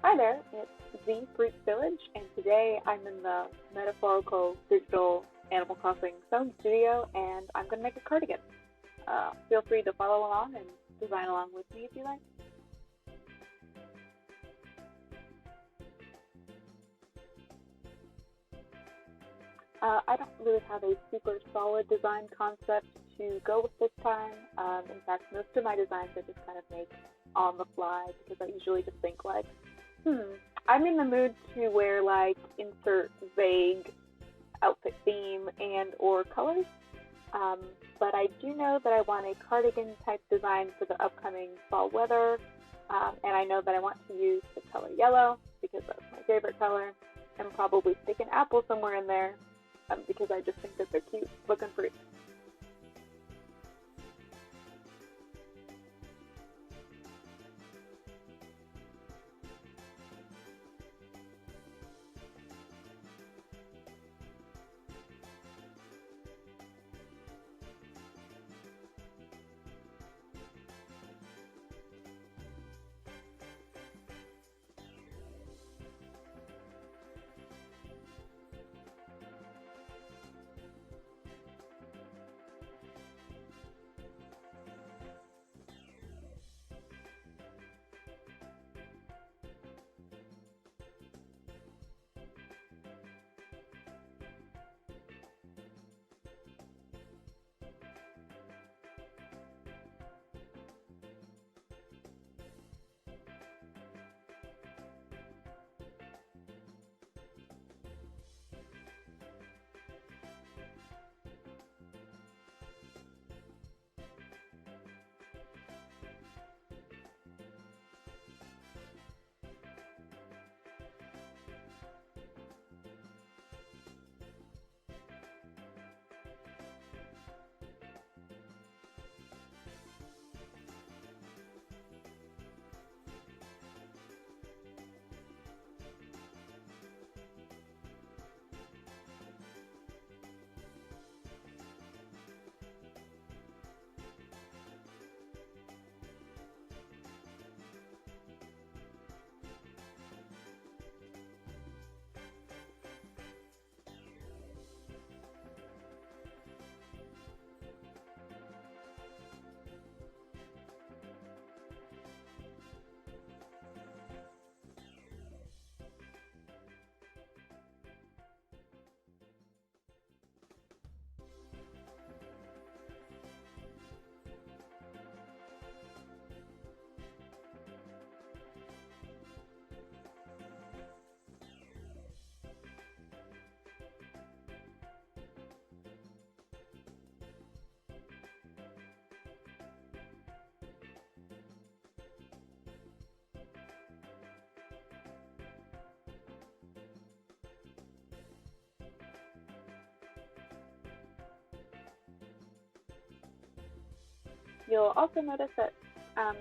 Hi there, it's Z Fruits Village, and today I'm in the metaphorical digital Animal Crossing phone studio, and I'm going to make a cardigan. Feel free to follow along and design along with me if you like. I don't really have a super solid design concept to go with this time. In fact, most of my designs I just kind of make on the fly because I usually just think like, I'm in the mood to wear like insert vague outfit theme and or colors. But I do know that I want a cardigan type design for the upcoming fall weather. And I know that I want to use the color yellow because that's my favorite color, and probably stick an apple somewhere in there because I just think that they're cute looking fruit. You'll also notice that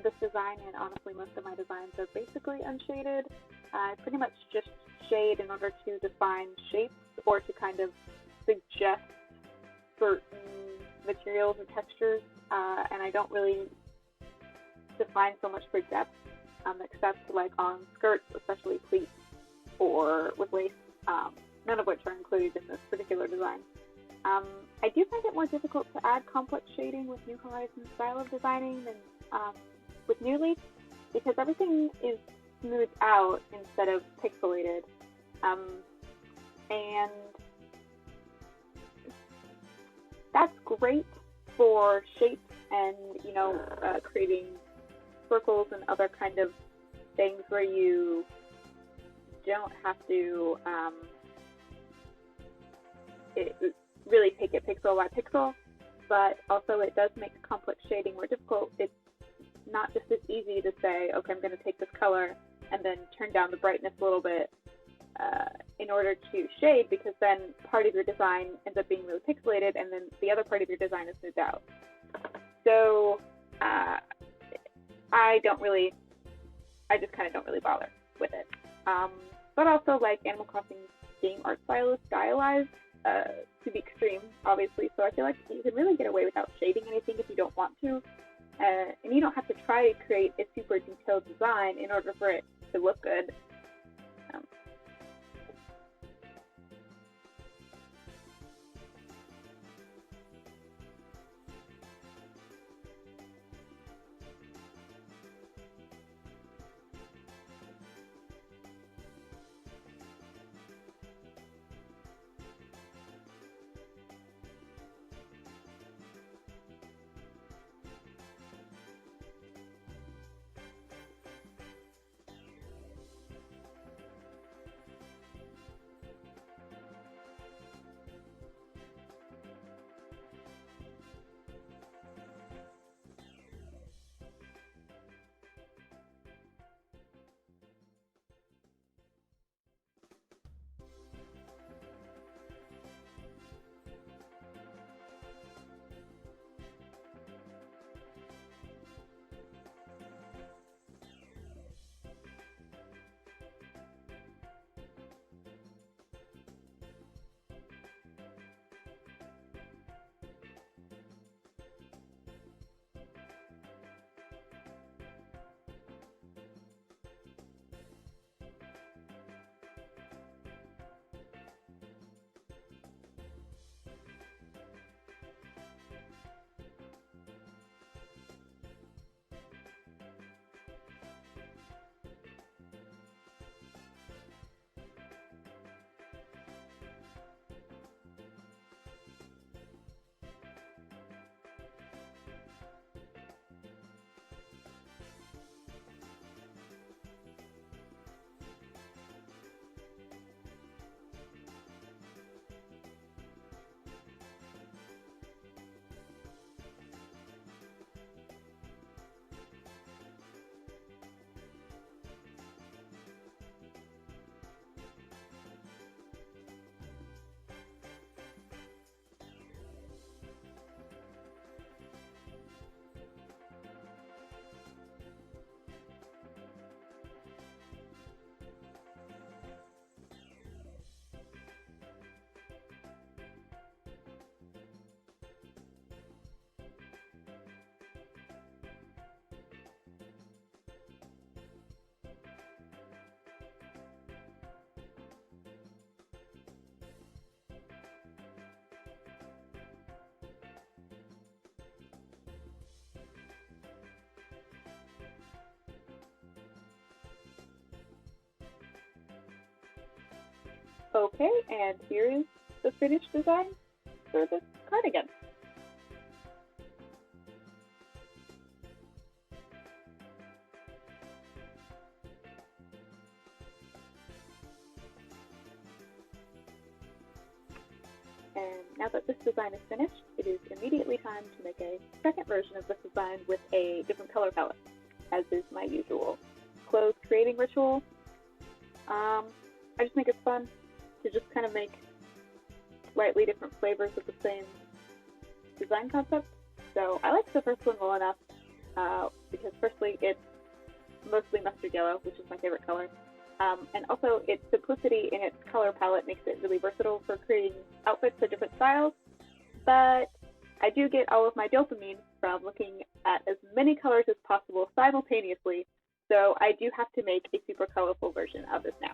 this design, and honestly most of my designs, are basically unshaded. I pretty much just shade in order to define shapes or to kind of suggest certain materials or textures, and I don't really define so much for depth, except like on skirts, especially pleats or with lace, none of which are included in this particular design. I do find it more difficult to add complex shading with New Horizons style of designing than with New Leaf because everything is smoothed out instead of pixelated. And that's great for shapes and, creating circles and other kind of things where you don't have to really take it pixel by pixel, but also it does make complex shading more difficult. It's not just as easy to say, okay, I'm going to take this color and then turn down the brightness a little bit in order to shade, because then part of your design ends up being really pixelated and then the other part of your design is smoothed out. So I just kind of don't really bother with it. But also, like, Animal Crossing game art style is stylized to the extreme, obviously, so I feel like you can really get away without shading anything if you don't want to, and you don't have to try to create a super detailed design in order for it to look good. Okay, and here is the finished design for this cardigan. And now that this design is finished, it is immediately time to make a second version of this design with a different color palette, as is my usual clothes creating ritual. I just think it's fun to just kind of make slightly different flavors of the same design concept. So I like the first one well enough because firstly it's mostly mustard yellow, which is my favorite color. And also its simplicity in its color palette makes it really versatile for creating outfits of different styles. But I do get all of my dopamine from looking at as many colors as possible simultaneously, so I do have to make a super colorful version of this now.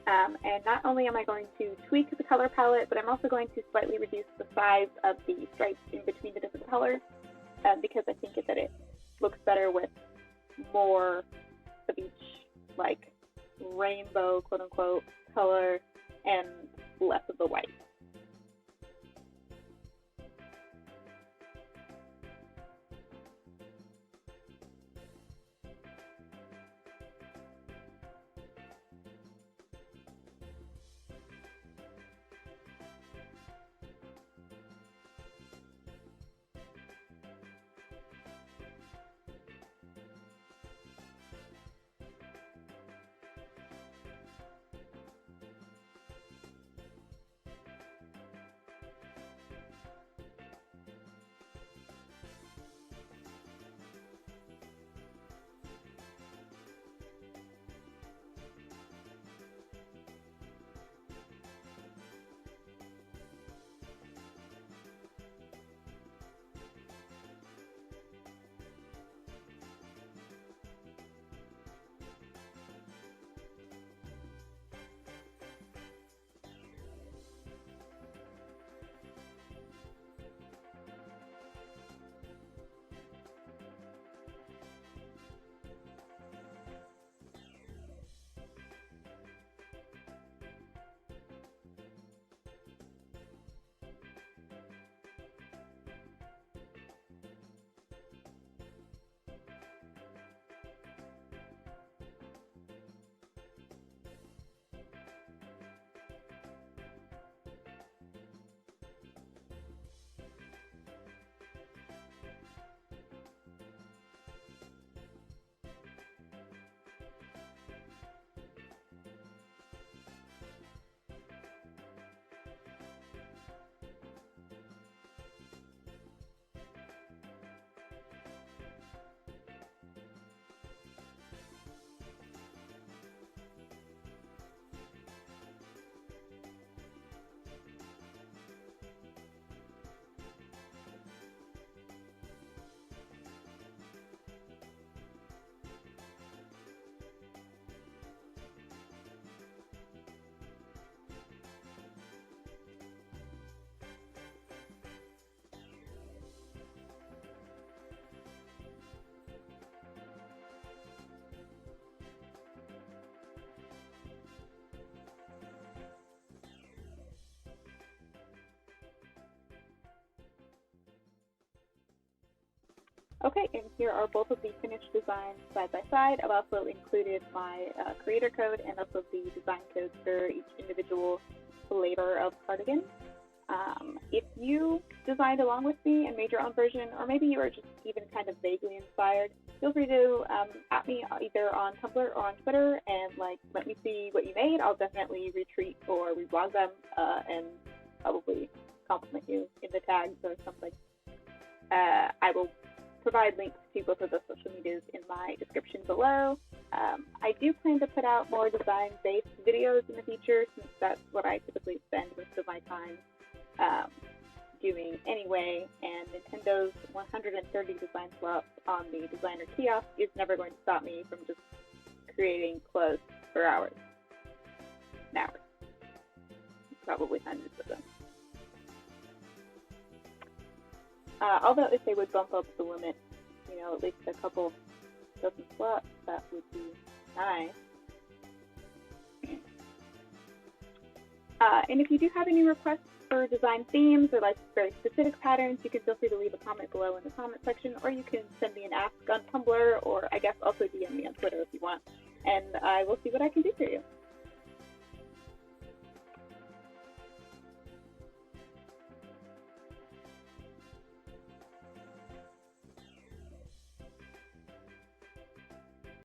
And not only am I going to tweak the color palette, but I'm also going to slightly reduce the size of the stripes in between the different colors because I think that it looks better with more of each, like, rainbow, quote-unquote, color and less of the white. Okay, and here are both of the finished designs side by side. I've also included my creator code and also the design codes for each individual flavor of cardigan. If you designed along with me and made your own version, or maybe you were just even kind of vaguely inspired, feel free to at me either on Tumblr or on Twitter and let me see what you made. I'll definitely retweet or reblog them and probably compliment you in the tags or something. I will provide links to both of the social medias in my description below. I do plan to put out more design-based videos in the future, since that's what I typically spend most of my time doing anyway, and Nintendo's 130 design slots on the designer kiosk is never going to stop me from just creating clothes for hours and hours. Probably hundreds of them. Although if they would bump up the limit, at least a couple dozen slots, that would be nice. And if you do have any requests for design themes or like very specific patterns, you can feel free to leave a comment below in the comment section, or you can send me an ask on Tumblr, or I guess also DM me on Twitter if you want, and I will see what I can do for you.